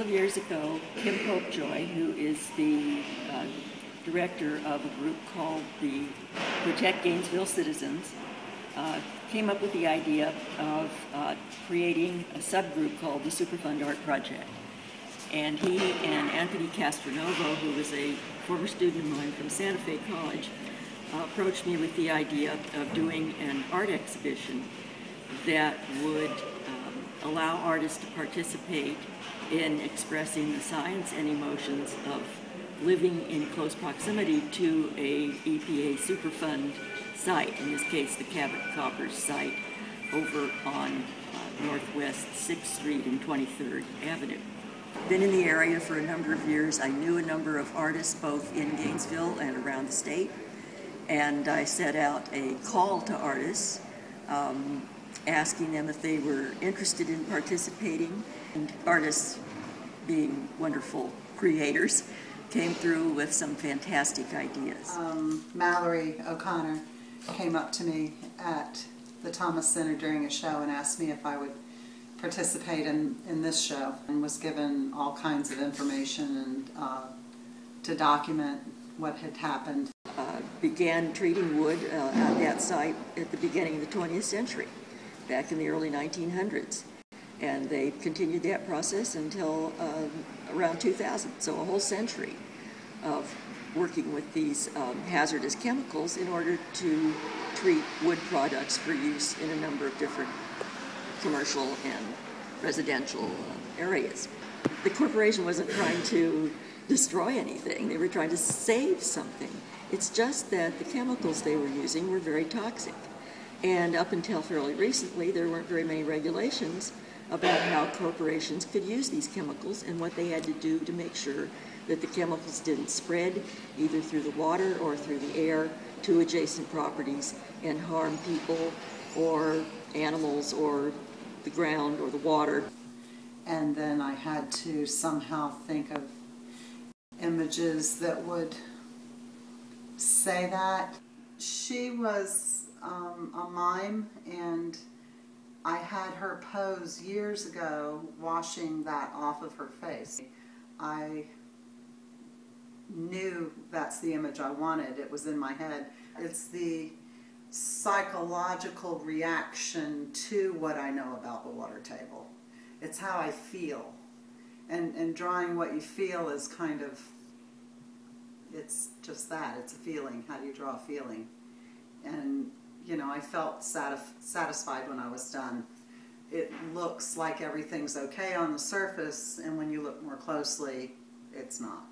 of years ago, Kim Popejoy, who is the director of a group called the Protect Gainesville Citizens, came up with the idea of creating a subgroup called the Superfund Art Project. And he and Anthony Castronovo, who was a former student of mine from Santa Fe College, approached me with the idea of doing an art exhibition that would allow artists to participate in expressing the science and emotions of living in close proximity to a EPA Superfund site, in this case the Cabot Coppers site over on Northwest 6th Street and 23rd Avenue. Been in the area for a number of years. I knew a number of artists both in Gainesville and around the state, and I set out a call to artists asking them if they were interested in participating. And artists, being wonderful creators, came through with some fantastic ideas. Mallory O'Connor came up to me at the Thomas Center during a show and asked me if I would participate in this show, and was given all kinds of information and to document what had happened. Began treating wood at that site at the beginning of the 20th century, back in the early 1900s. And they continued that process until around 2000, so a whole century of working with these hazardous chemicals in order to treat wood products for use in a number of different commercial and residential areas. The corporation wasn't trying to destroy anything, they were trying to save something. It's just that the chemicals they were using were very toxic. And up until fairly recently, there weren't very many regulations about how corporations could use these chemicals and what they had to do to make sure that the chemicals didn't spread either through the water or through the air to adjacent properties and harm people or animals or the ground or the water. And then I had to somehow think of images that would say that. She was a mime, and I had her pose years ago washing that off of her face. I knew that's the image I wanted. It was in my head. It's the psychological reaction to what I know about the water table. It's how I feel. And drawing what you feel is kind of, it's just that, it's a feeling. How do you draw a feeling? And, you know, I felt satisfied when I was done. It looks like everything's okay on the surface, and when you look more closely, it's not.